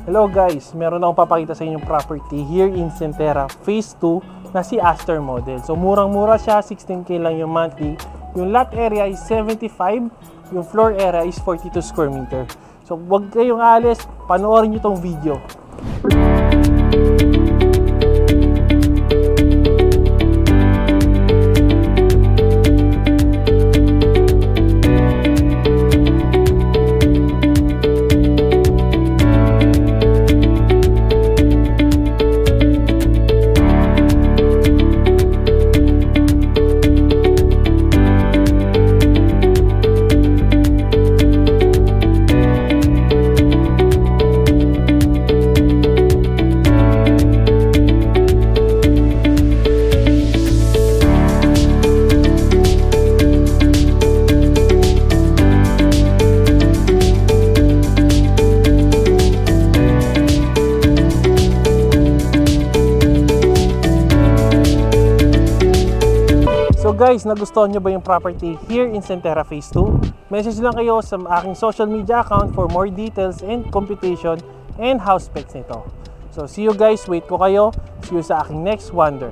Hello guys, meron akong papakita sa inyong property here in Centerra Phase 2 na si Astor Model. So murang-mura siya, 16K lang yung monthly. Yung lot area is 75, yung floor area is 42 square meter. So wag kayong aalis, panoorin nyo tong video. So guys, nagustuhan nyo ba yung property here in Centerra Phase 2? Message lang kayo sa aking social media account for more details and computation and house specs nito. So see you guys, wait ko kayo. See you sa aking next wonder.